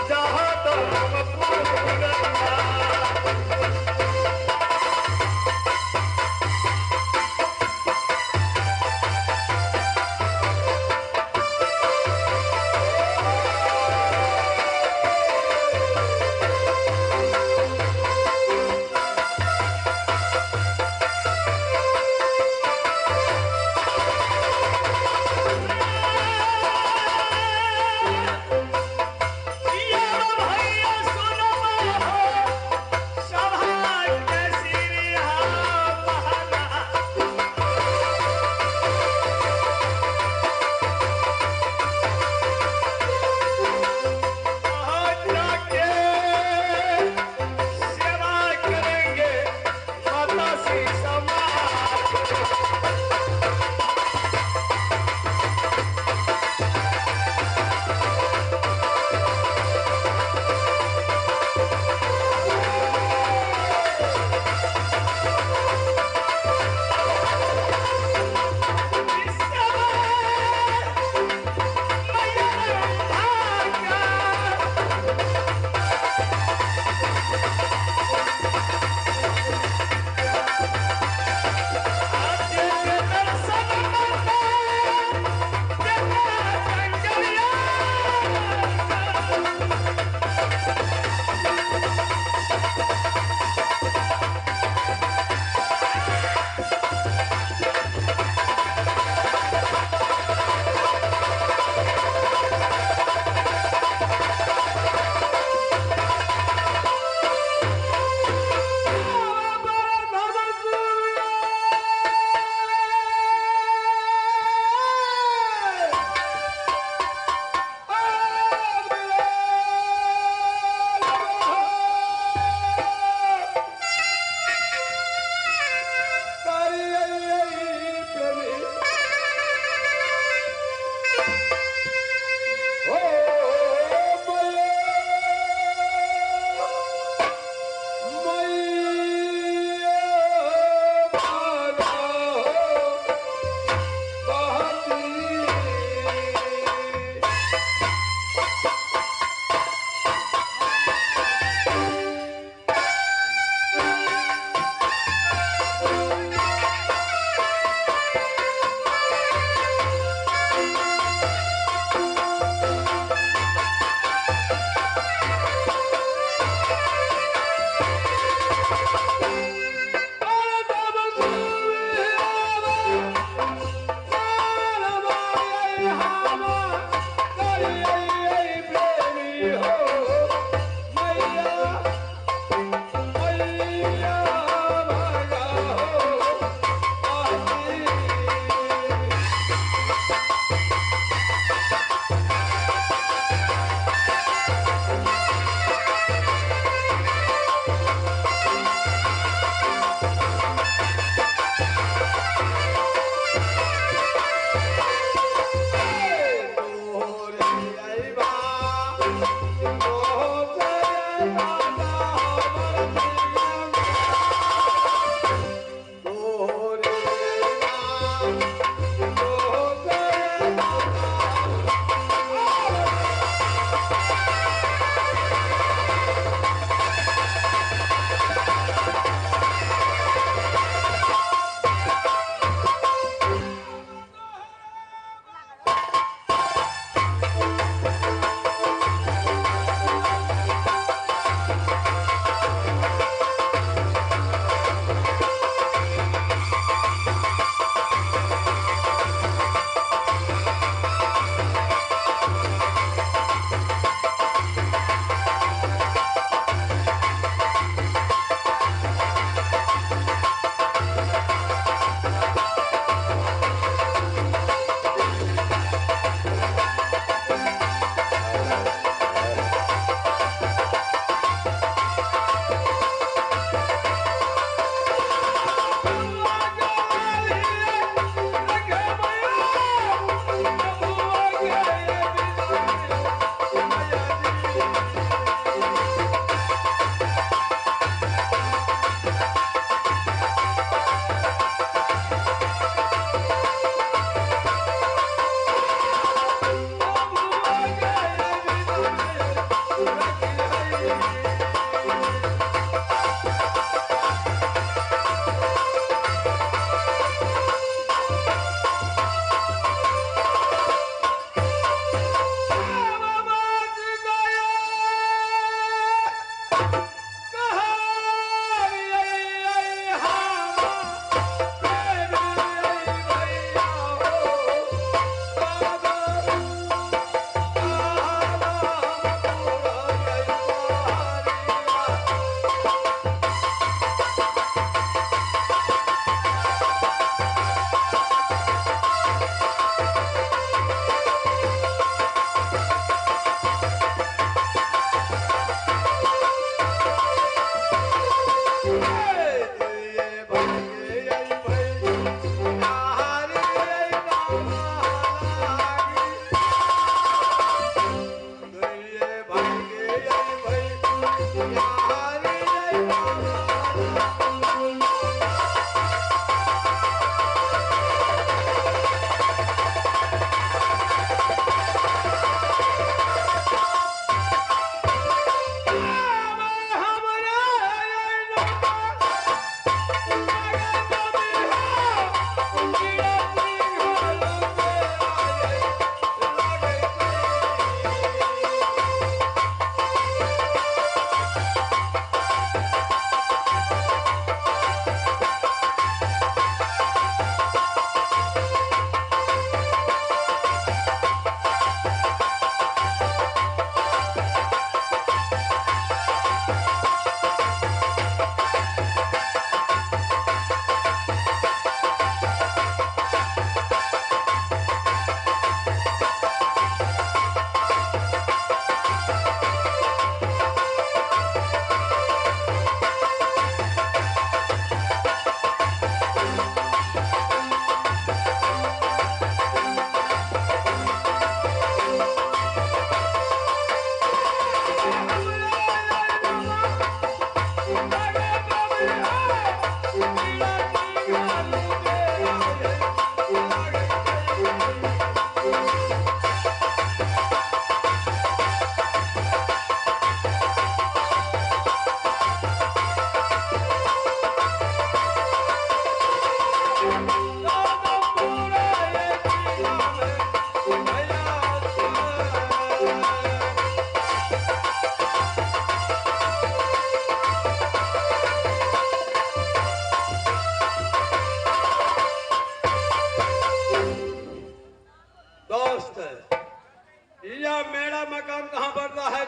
जहाँ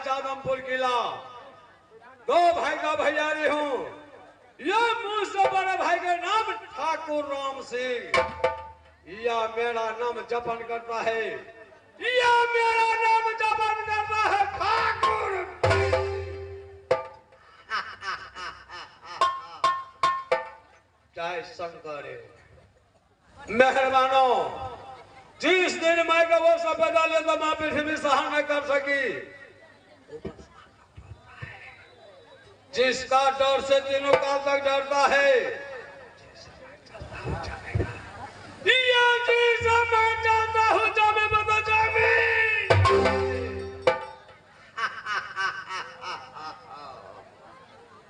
जादमपुर किला दो भाई का भैयारी हूँ। यह मुझ से बड़े भाई का नाम ठाकुर राम सिंह। यह मेरा नाम जपन करता है, यह मेरा नाम जपन करता है ठाकुर। जय शंकर। मेहरबानो, जिस दिन मैं का वो सब बता ले तो माँ पृथ्वी सहन न कर सकी। जिसका डर से तीनों काल तक डरता है, ये चीज मैं जानता हूं, जामे बता जामे।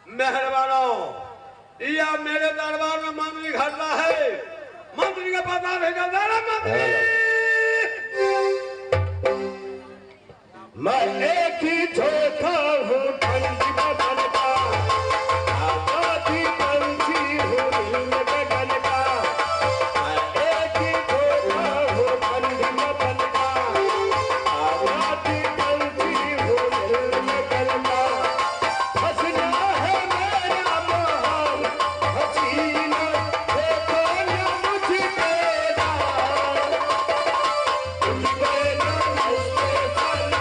मेहरबानों, यह मेरे दरबार में मंत्री घटना है, मंत्री का पता नहीं चलता ना मंत्री। मैं एक ही झोंका हूँ ठंडी बदन का, आजादी पंछी हूँ नील गगन का। मैं एक ही झोंका हूँ ठंडी बदन का, आजादी पंछी हूँ नील गगन का। हंसना है मेरा महान हसीना, देखो न मुझ तेरा, तुझ पे न हंसते सना।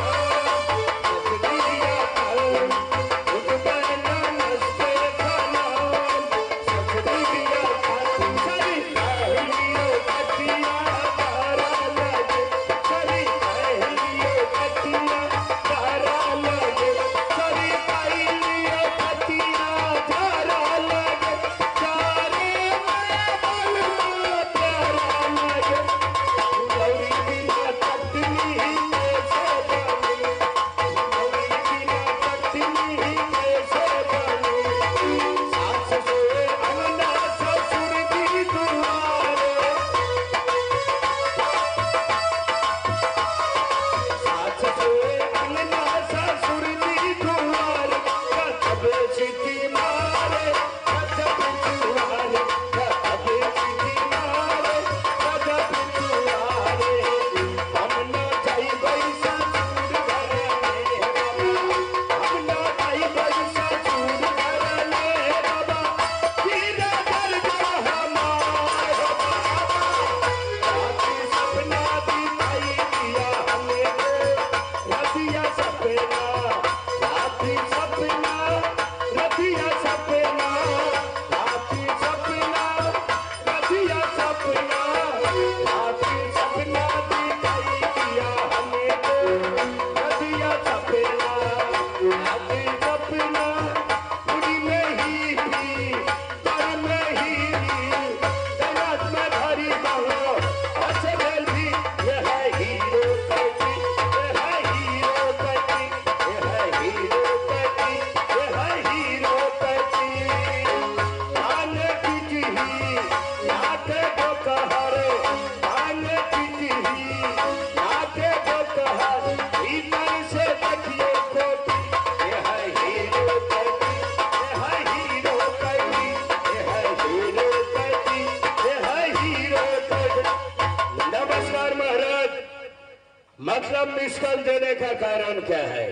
मतलब मिस कॉल देने का कारण क्या है?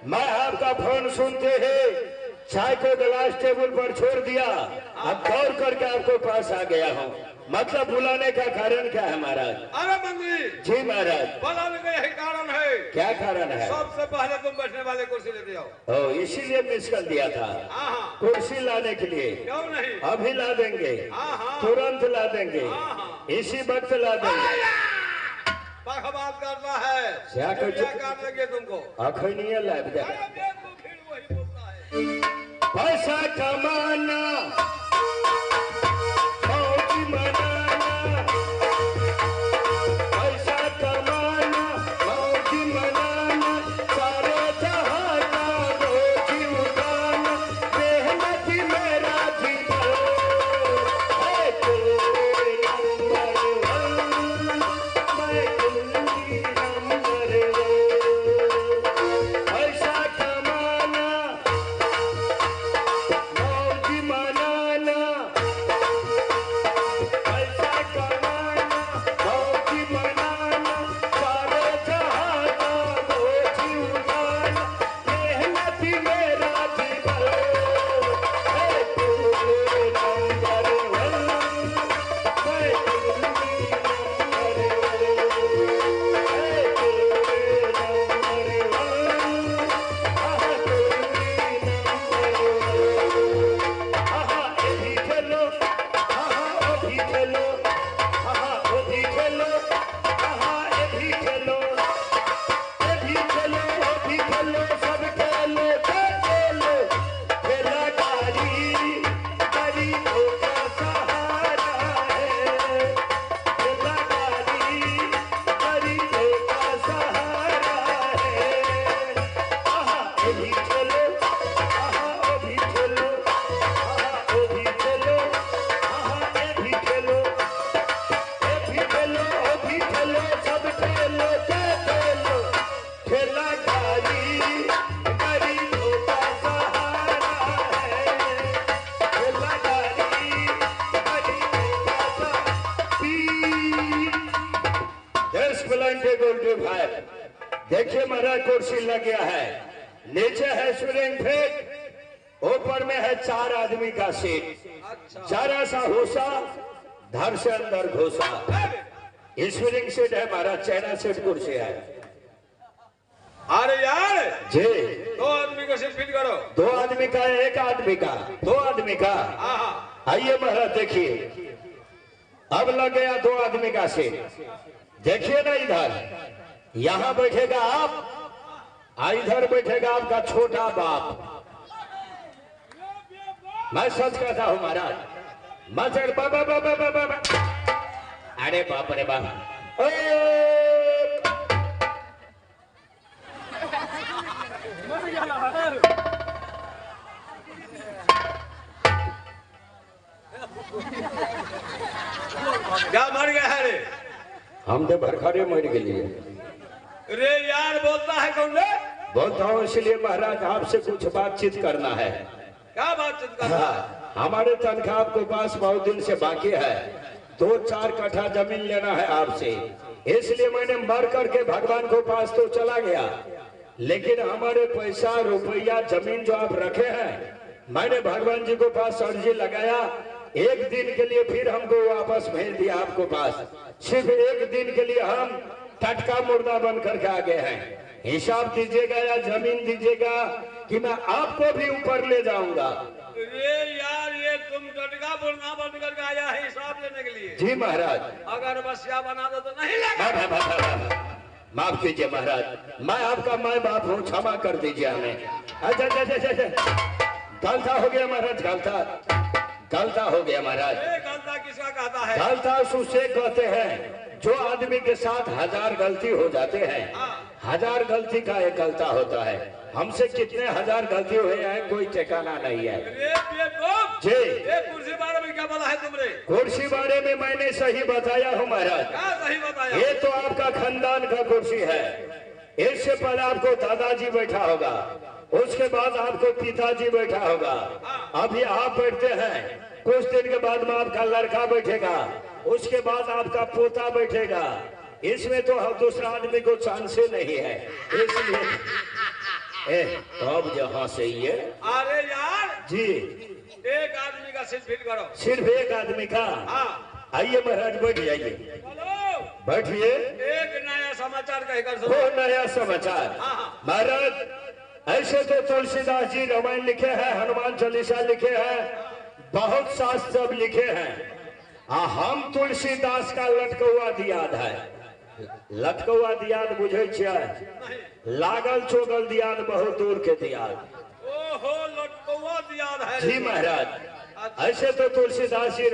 मैं आपका फोन सुनते ही चाय को गिलास टेबल पर छोड़ दिया, अब दौड़ करके आपको पास आ गया हूँ। मतलब बुलाने का कारण क्या है महाराज? अरे मंत्री जी महाराज। बुलाने का यही कारण है। क्या कारण है? सबसे पहले तुम बैठने वाले कुर्सी लेते आओ। ओ, इसीलिए मिस कॉल दिया था। हाँ। कुर्सी लाने के लिए? क्यों नहीं, अभी ला देंगे। हाँ। तुरंत ला देंगे, इसी वक्त ला देंगे। बात करता है, क्या काट लगे तुमको अखनिया लाभ दे। फिर वही बोलता है, पैसा कमाना मौज मनाना, पैसा कमाना मौज मनाना, सारे जहां का बोझ उठाना, मेहनत मेरा जीवन है तेरे नंबर वन, मैं दिल्ली नंबर वन। पैसा कमाना मौज मनाना, पैसा कमाना मौज मनाना, सारे जहां का बोझ उठाना, मेहनत मेरा जीवन है तेरे नंबर वन, मैं दिल्ली नंबर वन, है तेरे नंबर वन, आहा दिल्ली नंबर वन। आहा एभी खेलो, आहा ओभी खेलो, आहा ओभी खेलो, आहा एभी खेलो, एभी खेलो ओभी खेलो, सब खेलो। 25। देखिए महाराज कुर्सी लग गया है, नीचे है स्प्रिंग फिट, ऊपर में है 4 आदमी का सीट। अच्छा जरा सा होसा धर से अंदर घुसा। स्प्रिंग सीट है महाराज, चाइना सीट कुर्सी है। अरे यार जी 2 आदमी को सीट फिट करो। 2 आदमी का, 1 आदमी का, 2 आदमी का। हाँ आइए महाराज देखिए, अब लग गया 2 आदमी का सीट। देखिए ना इधर, यहां बैठेगा आप, इधर बैठेगा आपका छोटा बाप। मैं सच कहता हूं महाराज, मचर बाबा बाबा बाबा, अरे बाप रे बाप, क्या मर गया है रे? हम तो भरखरे मर गए। रे यार बोलता है कौन रे? बोलता हूँ इसलिए महाराज आपसे कुछ बातचीत करना है। क्या बातचीत कर रहा है? हाँ, हमारे तनख्वाह आपके पास बहुत दिन से बाकी है, 2-4 कट्ठा जमीन लेना है आपसे, इसलिए मैंने मर करके भगवान को पास तो चला गया, लेकिन हमारे पैसा रुपया जमीन जो आप रखे हैं, मैंने भगवान जी को पास अर्जी लगाया, 1 दिन के लिए फिर हमको वापस भेज दिया आपको पास। सिर्फ 1 दिन के लिए हम टटका मुर्दा बन करके आ गए हैं। हिसाब दीजिएगा या जमीन दीजिएगा कि मैं आपको भी ऊपर ले जाऊंगा। रे यार ये तुम टटका बोलना बंद करके आया है हिसाब लेने के लिए? जी महाराज। अगर बसिया बना दो तो नहीं लगा। माफ कीजिए महाराज, मैं आपका माँ बाप हूँ, क्षमा कर दीजिए हमें। अच्छा गलता हो गया महाराज, गलता हो गया महाराज। गलता किसका कहता है? गलता उसे कहते हैं जो आदमी के साथ 1000 गलती हो जाते हैं, 1000 गलती का एक गलता होता है। हमसे कितने 1000 गलती हुए हैं कोई ठिकाना नहीं है। जी कुर्सी बारे में क्या बोला है तुमने? कुर्सी बारे में मैंने सही बताया हूँ महाराज। क्या सही बताया? ये तो आपका खानदान का कुर्सी है। इससे पहले आपको दादाजी बैठा होगा, उसके बाद आपको पिताजी बैठा होगा, अभी आप बैठते हैं, कुछ दिन के बाद में आपका लड़का बैठेगा, उसके बाद आपका पोता बैठेगा। इसमें तो दूसरा आदमी को चांस ही नहीं है, इसलिए अब जहाँ से ये। अरे यार जी 1 आदमी का सीट फिट करो। सिर्फ 1 आदमी का? आइए महाराज बैठ जाइए, बैठिए। एक नया समाचार कहकर सुनो। वो नया समाचार महाराज, ऐसे तो तुलसीदास जी रामायण लिखे हैं, हनुमान चालीसा लिखे हैं, बहुत शास्त्र लिखे हैं। हम तुलसीदास का लटकौआ दियाद है। लटकौआ दियाद बुझे छियै? लागल चोगल दियाद बहुत दूर के दियाद। ओहो लटकौआ दियाद है। जी महाराज, ऐसे तो तुलसीदास जी